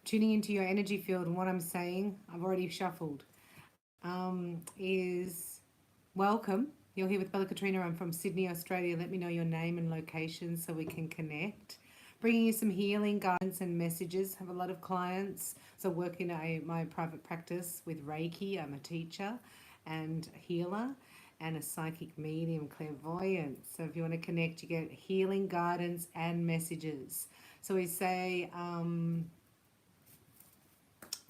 Tuning into your energy field, and what I'm saying, I've already shuffled, is welcome. You're here with Bella Katrina. I'm from Sydney, Australia. Let me know your name and location so we can connect. Bringing you some healing guidance and messages. Have a lot of clients. So work in my private practice with Reiki. I'm a teacher and healer and a psychic medium, clairvoyant. So if you want to connect, you get healing guidance and messages. So we say,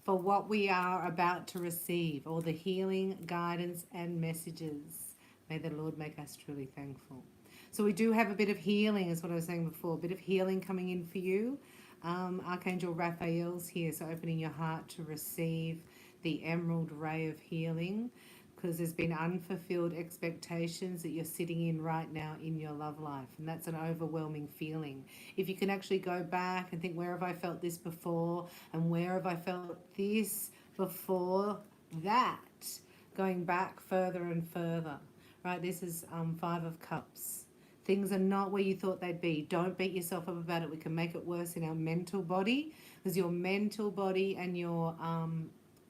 for what we are about to receive, all the healing, guidance, and messages. May the Lord make us truly thankful. So we do have a bit of healing, is what I was saying before, a bit of healing coming in for you. Archangel Raphael's here, so opening your heart to receive the emerald ray of healing, because there's been unfulfilled expectations that you're sitting in right now in your love life, and that's an overwhelming feeling. If you can actually go back and think, where have I felt this before, and where have I felt this before that, going back further and further, right? This is Five of Cups. Things are not where you thought they'd be. Don't beat yourself up about it. We can make it worse in our mental body, because your mental body and your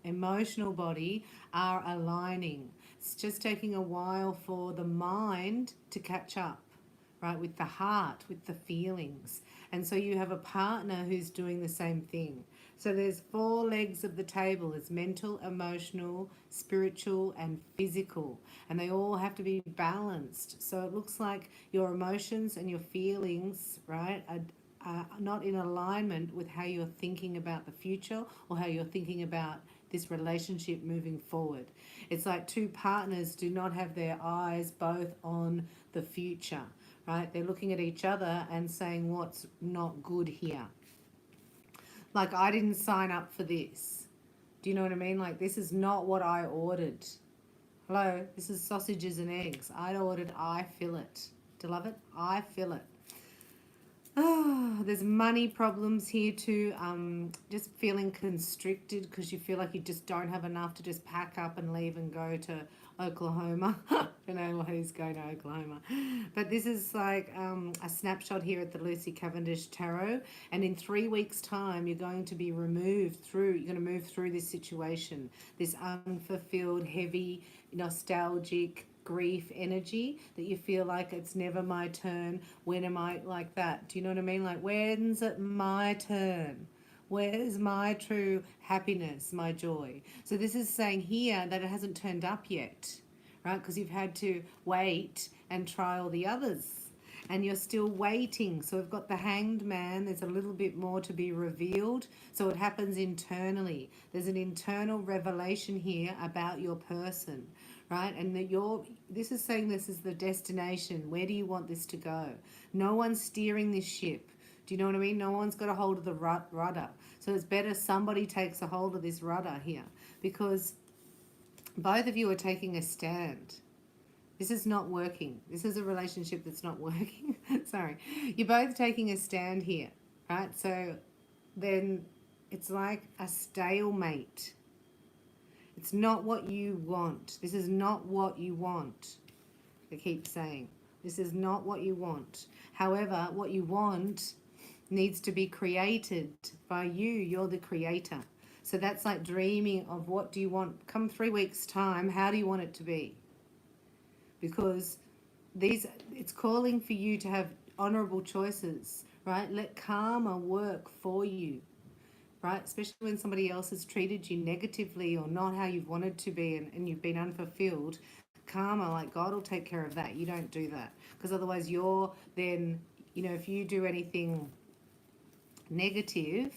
emotional body are aligning. It's just taking a while for the mind to catch up, right, with the heart, with the feelings. And so you have a partner who's doing the same thing. So there's four legs of the table. There's mental, emotional, spiritual, and physical. And they all have to be balanced. So it looks like your emotions and your feelings, right, are not in alignment with how you're thinking about the future or how you're thinking about this relationship moving forward. It's like two partners do not have their eyes both on the future, right? They're looking at each other and saying, what's not good here? Like, I didn't sign up for this. Do you know what I mean? Like, this is not what I ordered. Hello, this is sausages and eggs. I ordered I fillet. Do you love it? I fillet. Oh, there's money problems here too. Just feeling constricted because you feel like you just don't have enough to just pack up and leave and go to Oklahoma. I don't know who's going to Oklahoma. But this is like a snapshot here at the Lucy Cavendish Tarot. And in 3 weeks' time, you're going to be you're going to move through this situation, this unfulfilled, heavy, nostalgic, grief energy that you feel like it's never my turn. When am I like that? Do you know what I mean? Like, when's it my turn? Where's my true happiness, my joy? So this is saying here that it hasn't turned up yet, right? Because you've had to wait and try all the others. And you're still waiting. So we've got the Hanged Man. There's a little bit more to be revealed. So it happens internally. There's an internal revelation here about your person, right? And that this is saying this is the destination. Where do you want this to go? No one's steering this ship. Do you know what I mean? No one's got a hold of the rudder. So it's better somebody takes a hold of this rudder here, because both of you are taking a stand. This is not working. This is a relationship that's not working. Sorry. You're both taking a stand here, right? So then it's like a stalemate. It's not what you want. This is not what you want. I keep saying, this is not what you want. However, what you want needs to be created by you. You're the creator. So that's like dreaming of, what do you want? Come 3 weeks' time, how do you want it to be? Because it's calling for you to have honorable choices, right? Let karma work for you, right? Especially when somebody else has treated you negatively or not how you've wanted to be, and you've been unfulfilled. Karma, like, God will take care of that. You don't do that, because otherwise you're then, if you do anything negative,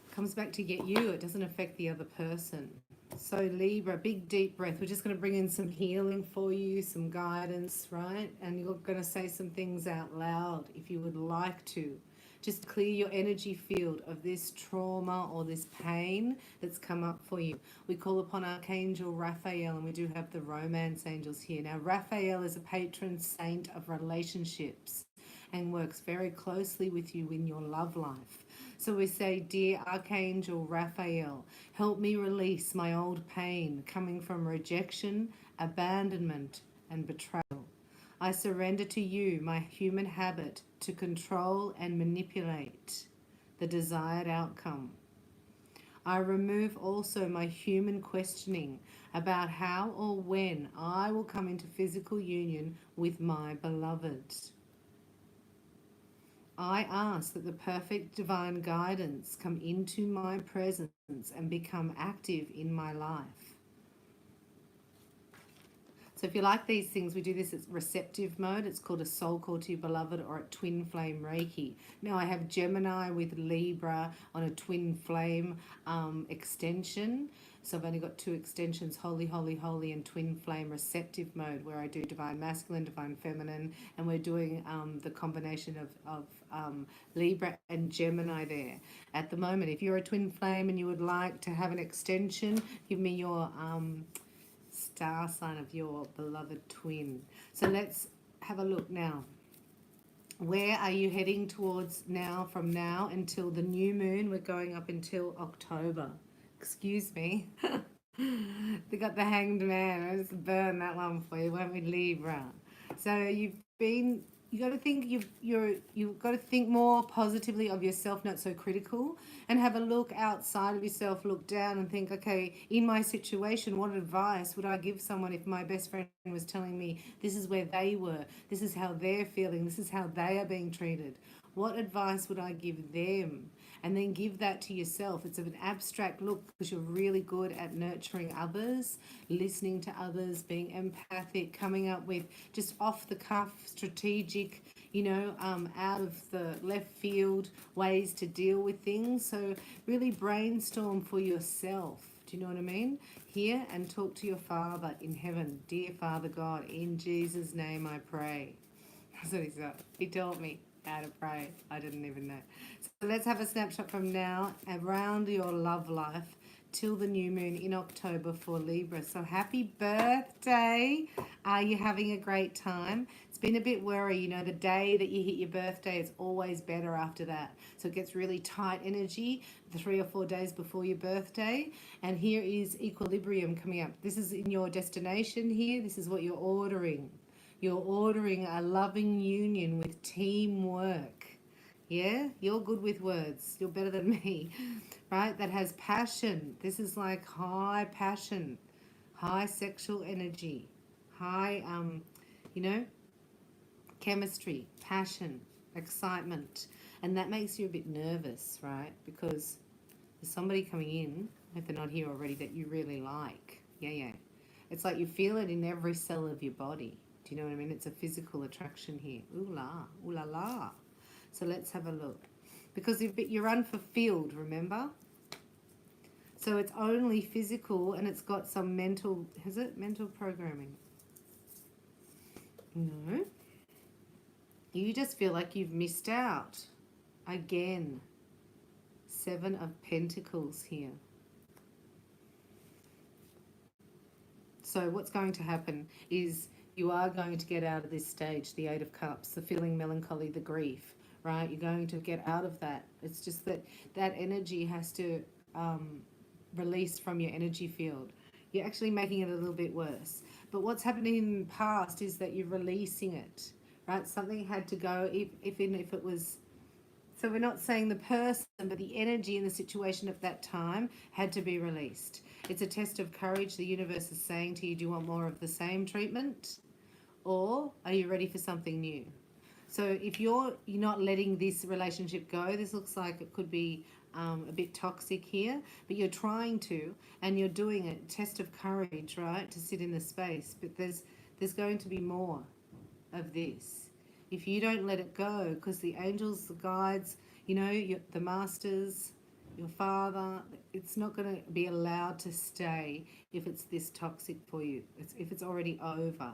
it comes back to get you. It doesn't affect the other person. So Libra, big deep breath. We're just going to bring in some healing for you, some guidance, right? And you're going to say some things out loud if you would like to. Just clear your energy field of this trauma or this pain that's come up for you. We call upon Archangel Raphael, and we do have the romance angels here. Now, Raphael is a patron saint of relationships and works very closely with you in your love life. So we say, dear Archangel Raphael, help me release my old pain coming from rejection, abandonment, and betrayal. I surrender to you my human habit to control and manipulate. the desired outcome. I remove also my human questioning about how or when I will come into physical union with my beloved. I ask that the perfect divine guidance come into my presence and become active in my life. So if you like these things, we do this at receptive mode. It's called a soul call to your beloved, or a twin flame Reiki. Now I have Gemini with Libra on a twin flame extension. So I've only got 2 extensions, holy, holy, holy, and twin flame receptive mode, where I do divine masculine, divine feminine, and we're doing the combination of Libra and Gemini there. At the moment, if you're a twin flame and you would like to have an extension, give me your star sign of your beloved twin. So let's have a look now. Where are you heading towards now, from now until the new moon? We're going up until October. Excuse me. They got the Hanged Man. I just burned that one for you, won't we, Libra? So you got to think you've got to think more positively of yourself, not so critical, and have a look outside of yourself, look down and think, okay, in my situation, what advice would I give someone if my best friend was telling me this is where they were, this is how they're feeling, this is how they are being treated? What advice would I give them? And then give that to yourself. It's an abstract look because you're really good at nurturing others, listening to others, being empathic, coming up with just off the cuff, strategic, out of the left field ways to deal with things. So really brainstorm for yourself. Do you know what I mean? Hear and talk to your Father in heaven. Dear Father God, in Jesus' name I pray. That's what he said. He taught me how to pray. I didn't even know. So let's have a snapshot from now around your love life till the new moon in October for Libra. So happy birthday. Are you having a great time? It's been a bit worry, the day that you hit your birthday, it's always better after that. So it gets really tight energy the 3 or 4 days before your birthday. And here is equilibrium coming up. This is in your destination here. This is what you're ordering. You're ordering a loving union with teamwork. Yeah, you're good with words. You're better than me, right? That has passion. This is like high passion, high sexual energy, high, chemistry, passion, excitement. And that makes you a bit nervous, right? Because there's somebody coming in, if they're not here already, that you really like. Yeah. It's like you feel it in every cell of your body. Do you know what I mean? It's a physical attraction here. Ooh la la. So let's have a look. Because you're unfulfilled, remember? So it's only physical, and it's got some mental programming? No. You just feel like you've missed out. Again. 7 of Pentacles here. So what's going to happen is you are going to get out of this stage, the 8 of Cups, the feeling melancholy, the grief, right? You're going to get out of that. It's just that energy has to release from your energy field. You're actually making it a little bit worse. But what's happening in the past is that you're releasing it, right? Something had to go, if it was... So we're not saying the person, but the energy in the situation at that time had to be released. It's a test of courage. The universe is saying to you, do you want more of the same treatment? Or are you ready for something new? So if you're not letting this relationship go, this looks like it could be a bit toxic here, but you're trying to, and you're doing it. Test of courage, right, to sit in the space. But there's going to be more of this. If you don't let it go, because the angels, the guides, the masters, your father, it's not going to be allowed to stay if it's this toxic for you. If it's already over.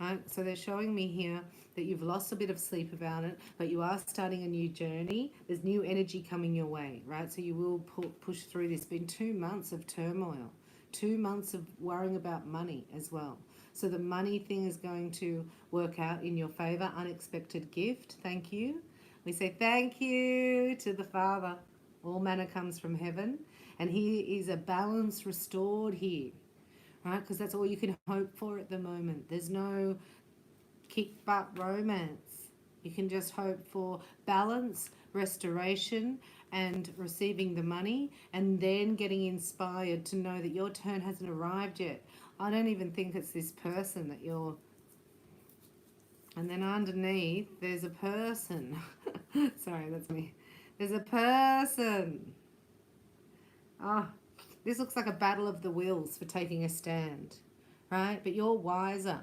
Right? So they're showing me here that you've lost a bit of sleep about it, but you are starting a new journey. There's new energy coming your way, right? So you will push through this. It's been 2 months of turmoil, 2 months of worrying about money as well. So the money thing is going to work out in your favor. Unexpected gift. Thank you. We say thank you to the Father. All manna comes from heaven. And here is a balance restored here. Right? Because that's all you can hope for at the moment. There's no kick butt romance. You can just hope for balance, restoration, and receiving the money, and then getting inspired to know that your turn hasn't arrived yet. I don't even think it's this person that you're. And then underneath, there's a person. Sorry, that's me. There's a person. Ah, this looks like a battle of the wills for taking a stand, right? But you're wiser.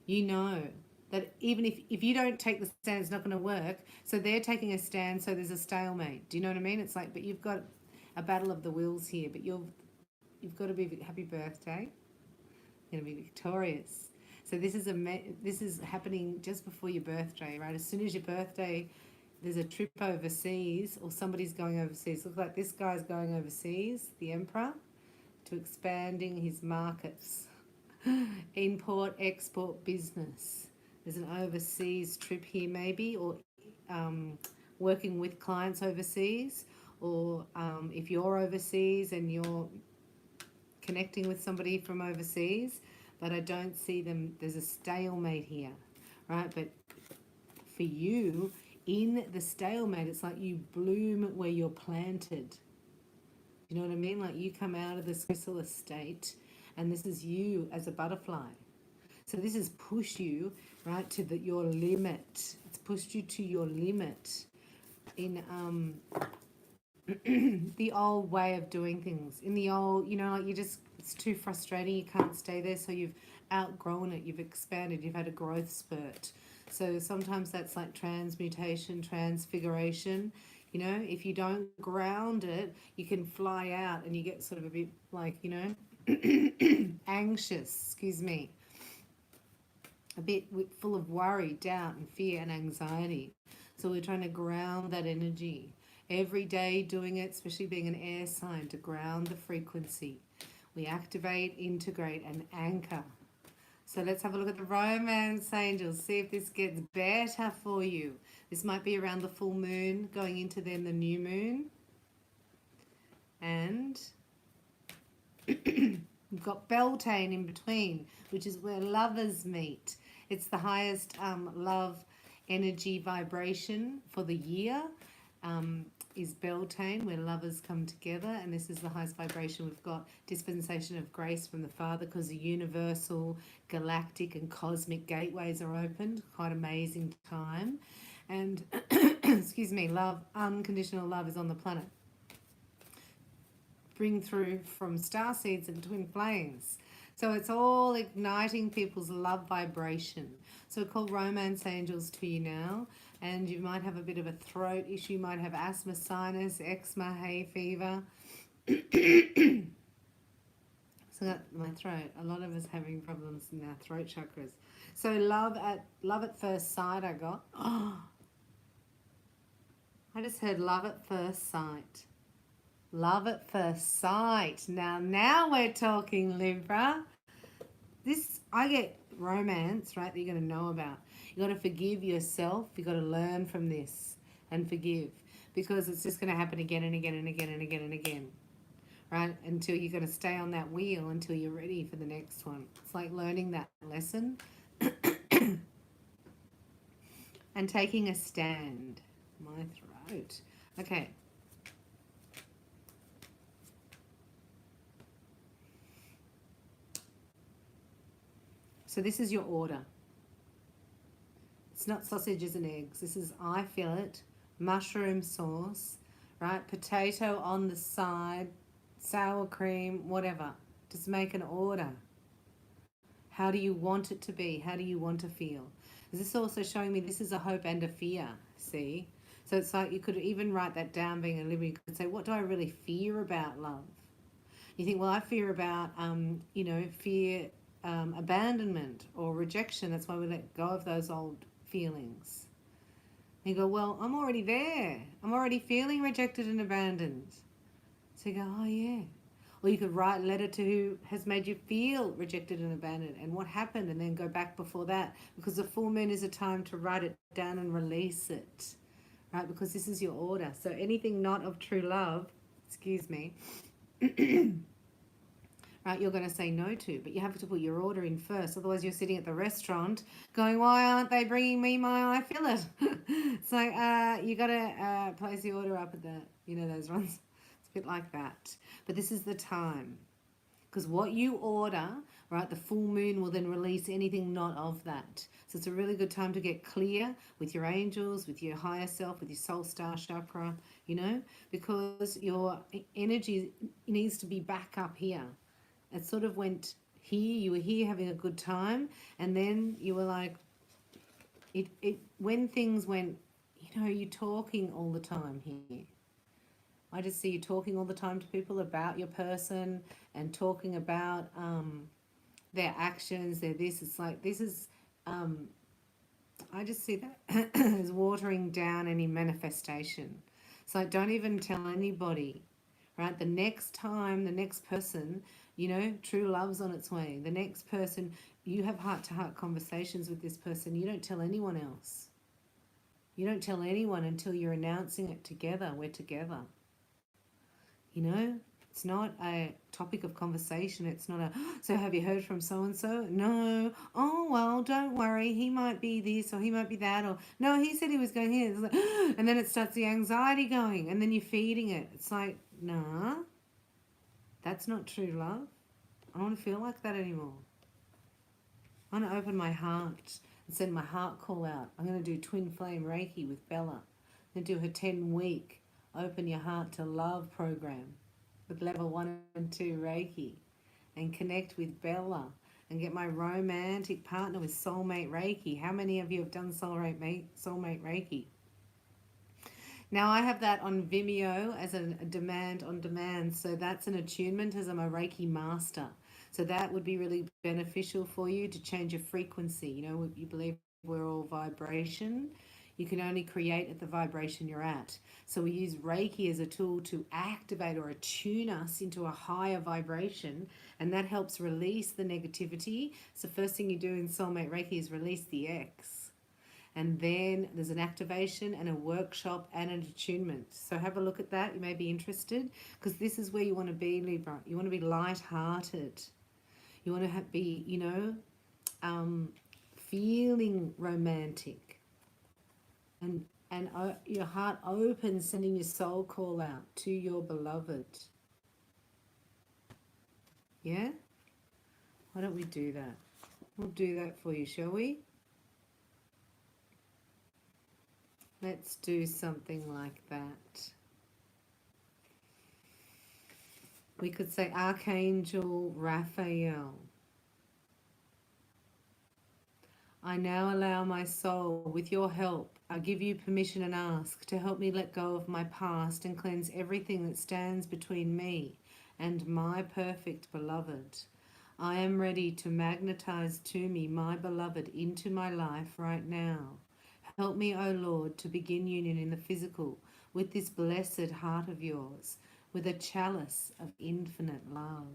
You know that even if you don't take the stand, it's not going to work. So they're taking a stand, so there's a stalemate. Do you know what I mean? It's like, but you've got a battle of the wills here, but you've got to be happy birthday. You're going to be victorious. So this is happening just before your birthday, right? As soon as your birthday, there's a trip overseas or somebody's going overseas. Looks like this guy's going overseas, the emperor, to expanding his markets. Import, export business. There's an overseas trip here maybe, or working with clients overseas, or if you're overseas and you're connecting with somebody from overseas, but I don't see them. There's a stalemate here, right? But for you, in the stalemate, it's like you bloom where you're planted. You know what I mean? Like you come out of this chrysalis state, and this is you as a butterfly. So this has pushed you right to your limit. It's pushed you to your limit in the old way of doing things. In the old, like it's too frustrating. You can't stay there, so you've outgrown it. You've expanded. You've had a growth spurt. So sometimes that's like transmutation, transfiguration. If you don't ground it, you can fly out and you get sort of a bit like, anxious, excuse me, a bit full of worry, doubt, and fear and anxiety. So we're trying to ground that energy. Every day doing it, especially being an air sign, to ground the frequency. We activate, integrate, and anchor. So let's have a look at the romance angels. See if this gets better for you. This might be around the full moon, going into then the new moon. And we've got Beltane in between, which is where lovers meet. It's the highest love energy vibration for the year. Is Beltane, where lovers come together, and this is the highest vibration. We've got dispensation of grace from the Father because the universal, galactic, and cosmic gateways are opened. Quite amazing time. And, excuse me, love, unconditional love is on the planet. Bring through from star seeds and twin flames. So it's all igniting people's love vibration. So we call romance angels to you now. And you might have a bit of a throat issue. You might have asthma, sinus, eczema, hay fever. So got my throat. A lot of us having problems in our throat chakras. So love at first sight I got. Oh, I just heard love at first sight. Love at first sight. Now we're talking, Libra. I get romance, right, that you're going to know about. You got to forgive yourself. You got to learn from this and forgive, because it's just going to happen again and again and again and again and again, right? Until you're going to stay on that wheel until you're ready for the next one. It's like learning that lesson and taking a stand. My throat. Okay. So this is your order. It's not sausages and eggs. This is I feel it, mushroom sauce, right? Potato on the side, sour cream, whatever. Just make an order. How do you want it to be? How do you want to feel? Is this also showing me this is a hope and a fear? See? So it's like you could even write that down, being a Libra. You could say, what do I really fear about love? You think, well, I fear about, fear abandonment or rejection. That's why we let go of those old feelings. And you go, well, I'm already there. I'm already feeling rejected and abandoned. So you go, oh yeah. Or you could write a letter to who has made you feel rejected and abandoned and what happened, and then go back before that, because the full moon is a time to write it down and release it, right? Because this is your order. So anything not of true love, excuse me, right, you're going to say no to. But you have to put your order in first. Otherwise, you're sitting at the restaurant going, why aren't they bringing me my eye fillet? So you got to place the order up at the, you know, those ones. It's a bit like that. But this is the time. Because what you order, right, the full moon will then release anything not of that. So it's a really good time to get clear with your angels, with your higher self, with your soul star chakra, you know, because your energy needs to be back up here. It sort of went here, you were here having a good time, and then you were like, when things went, you know, you're talking all the time here. I just see you talking all the time to people about your person and talking about their actions, their this. It's like, this is, I just see that as watering down any manifestation. It's like, don't even tell anybody, right? The next time, the next person, you know, true love's on its way. The next person, you have heart-to-heart conversations with this person. You don't tell anyone else. You don't tell anyone until you're announcing it together. We're together. You know, it's not a topic of conversation. It's not a, so have you heard from so-and-so? No. Oh, well, don't worry. He might be this or he might be that. Or, no, he said he was going here. Like, and then it starts the anxiety going. And then you're feeding it. It's like, nah, that's not true love. I don't want to feel like that anymore. I want to open my heart and send my heart call out. I'm going to do twin flame Reiki with Bella. I'm going to do her 10-week Open Your Heart to Love program with level 1 and 2 Reiki, and connect with Bella and get my romantic partner with soulmate Reiki. How many of you have done soulmate Reiki? Now I have that on Vimeo as a demand on demand. So that's an attunement as I'm a Reiki master. So that would be really beneficial for you to change your frequency. You know, you believe we're all vibration. You can only create at the vibration you're at. So we use Reiki as a tool to activate or attune us into a higher vibration, and that helps release the negativity. So first thing you do in Soulmate Reiki is release the X. And then there's an activation and a workshop and an attunement. So have a look at that. You may be interested, because this is where you want to be, Libra. You want to be light-hearted. You want to be, you know, feeling romantic. And your heart open, sending your soul call out to your beloved. Yeah? Why don't we do that? We'll do that for you, shall we? Let's do something like that. We could say Archangel Raphael. I now allow my soul, with your help, I give you permission and ask to help me let go of my past and cleanse everything that stands between me and my perfect beloved. I am ready to magnetize to me my beloved into my life right now. Help me, O Lord, to begin union in the physical with this blessed heart of yours, with a chalice of infinite love.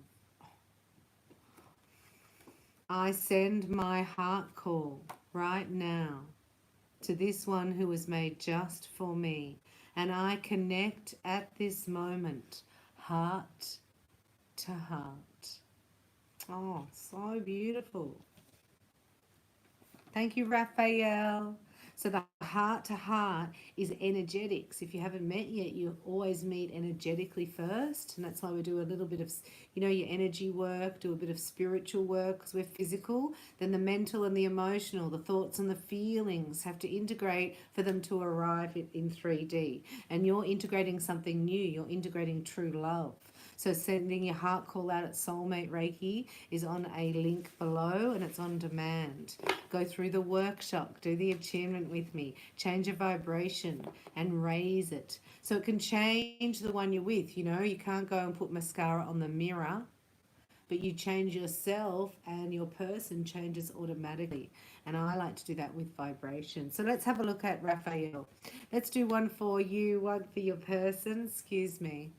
I send my heart call right now to this one who was made just for me, and I connect at this moment, heart to heart. Oh, so beautiful. Thank you, Raphael. So the heart to heart is energetics. If you haven't met yet, you always meet energetically first. And that's why we do a little bit of, you know, your energy work, do a bit of spiritual work because we're physical. Then the mental and the emotional, the thoughts and the feelings have to integrate for them to arrive in 3D. And you're integrating something new. You're integrating true love. So sending your heart call out at Soulmate Reiki is on a link below, and it's on demand. Go through the workshop, do the attunement with me, change your vibration and raise it. So it can change the one you're with. You know, you can't go and put mascara on the mirror, but you change yourself and your person changes automatically. And I like to do that with vibration. So let's have a look at Raphael. Let's do one for you, one for your person, excuse me,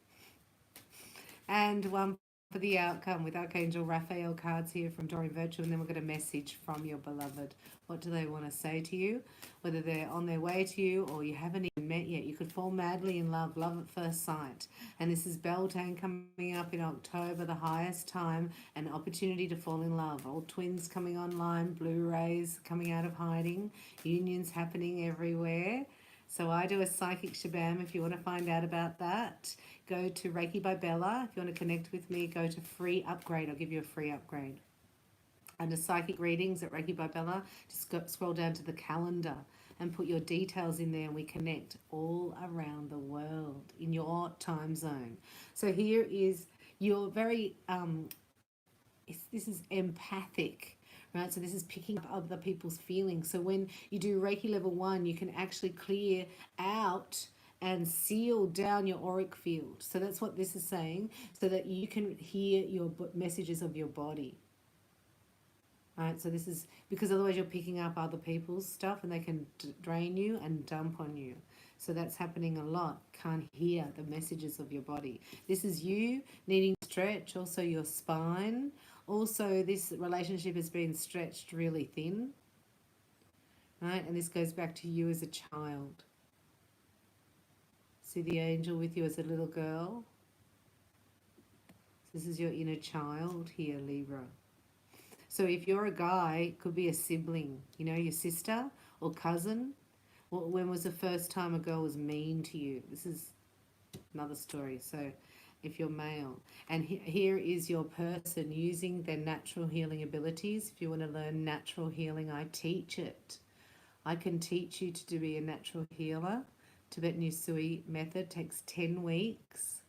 and one for the outcome with Archangel Raphael cards here from Doreen Virtue, and then we'll get a message from your beloved. What do they want to say to you? Whether they're on their way to you or you haven't even met yet, you could fall madly in love, love at first sight. And this is Beltane coming up in October, the highest time, an opportunity to fall in love. All twins coming online, Blu-rays coming out of hiding, unions happening everywhere. So I do a psychic shabam if you want to find out about that. Go to Reiki by Bella. If you want to connect with me, go to free upgrade. I'll give you a free upgrade. Under psychic readings at Reiki by Bella, just scroll down to the calendar and put your details in there, and we connect all around the world in your time zone. So here is your very, this is empathic. Right, so this is picking up other people's feelings. So when you do Reiki level 1, you can actually clear out and seal down your auric field. So that's what this is saying, so that you can hear your messages of your body. Right, so this is because otherwise you're picking up other people's stuff and they can drain you and dump on you. So that's happening a lot. Can't hear the messages of your body. This is you needing to stretch, also your spine. Also, this relationship has been stretched really thin, right? And this goes back to you as a child. See the angel with you as a little girl? This is your inner child here, Libra. So if you're a guy, it could be a sibling, you know, your sister or cousin. Well, when was the first time a girl was mean to you? This is another story. So if you're male, and here is your person using their natural healing abilities. If you want to learn natural healing, I teach it. I can teach you to be a natural healer. Tibetan Usui method takes 10 weeks.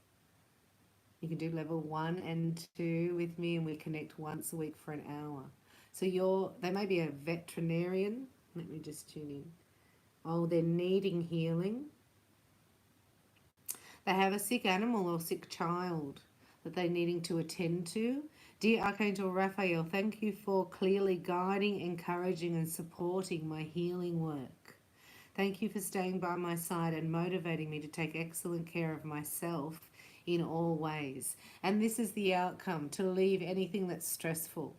You can do level 1 and 2 with me, and we connect once a week for an hour. So they may be a veterinarian. Let me just tune in. Oh, they're needing healing. They have a sick animal or sick child that they're needing to attend to. Dear Archangel Raphael, thank you for clearly guiding, encouraging and supporting my healing work. Thank you for staying by my side and motivating me to take excellent care of myself in all ways. And this is the outcome, to leave anything that's stressful.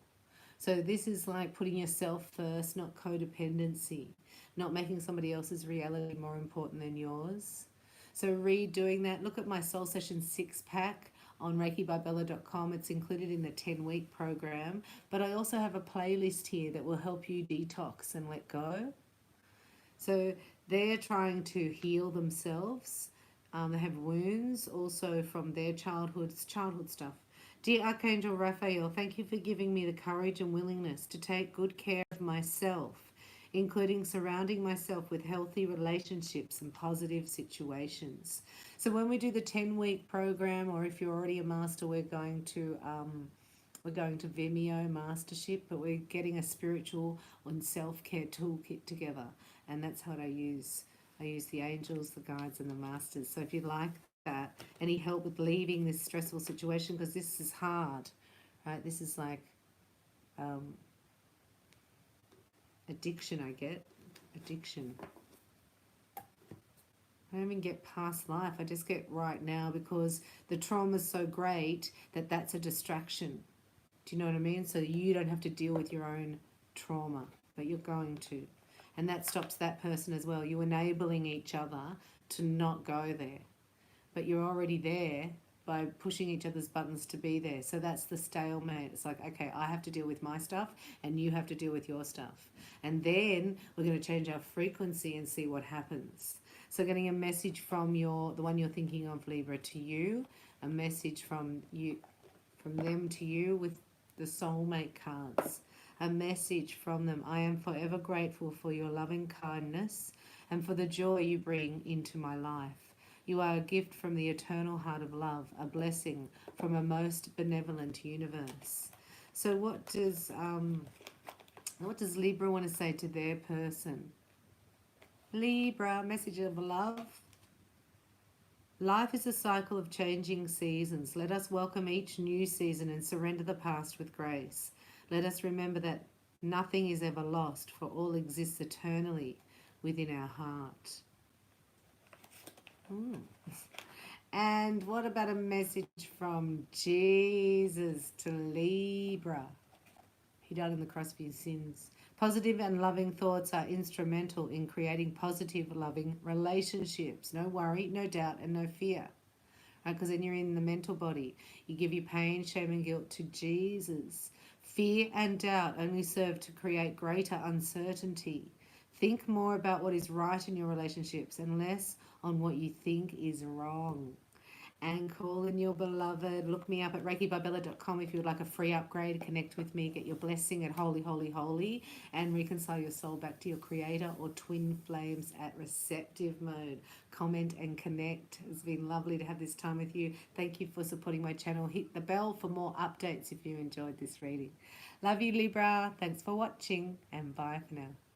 So this is like putting yourself first, not codependency, not making somebody else's reality more important than yours. So redoing that, look at my Soul Session 6-pack on reikibybella.com. It's included in the 10-week program. But I also have a playlist here that will help you detox and let go. So they're trying to heal themselves. They have wounds also from their childhood stuff. Dear Archangel Raphael, thank you for giving me the courage and willingness to take good care of myself, including surrounding myself with healthy relationships and positive situations. So when we do the 10-week program, or if you're already a master, we're going to Vimeo Mastership, but we're getting a spiritual and self-care toolkit together, and that's what I use. I use the angels, the guides, and the masters. So if you'd like that, any help with leaving this stressful situation, because this is hard, right? This is like addiction. Addiction. I don't even get past life. I just get right now, because the trauma's so great that that's a distraction. Do you know what I mean? So you don't have to deal with your own trauma, but you're going to. And that stops that person as well. You're enabling each other to not go there. But you're already there by pushing each other's buttons to be there. So that's the stalemate. It's like, okay, I have to deal with my stuff and you have to deal with your stuff. And then we're going to change our frequency and see what happens. So getting a message from the one you're thinking of, Libra, to you, a message from them to you with the soulmate cards. A message from them. I am forever grateful for your loving kindness and for the joy you bring into my life. You are a gift from the eternal heart of love, a blessing from a most benevolent universe. So what does Libra want to say to their person? Libra, message of love. Life is a cycle of changing seasons. Let us welcome each new season and surrender the past with grace. Let us remember that nothing is ever lost, for all exists eternally within our heart. And what about a message from Jesus to Libra? He died on the cross for your sins. Positive and loving thoughts are instrumental in creating positive, loving relationships. No worry, no doubt, and no fear. Because then you're in the mental body. You give your pain, shame, and guilt to Jesus. Fear and doubt only serve to create greater uncertainty. Think more about what is right in your relationships and less on what you think is wrong. And call in your beloved. Look me up at reikibarbella.com if you would like a free upgrade. Connect with me, get your blessing at Holy, Holy, Holy, and reconcile your soul back to your Creator, or twin flames at receptive mode. Comment and connect. It's been lovely to have this time with you. Thank you for supporting my channel. Hit the bell for more updates if you enjoyed this reading. Love you, Libra. Thanks for watching, and bye for now.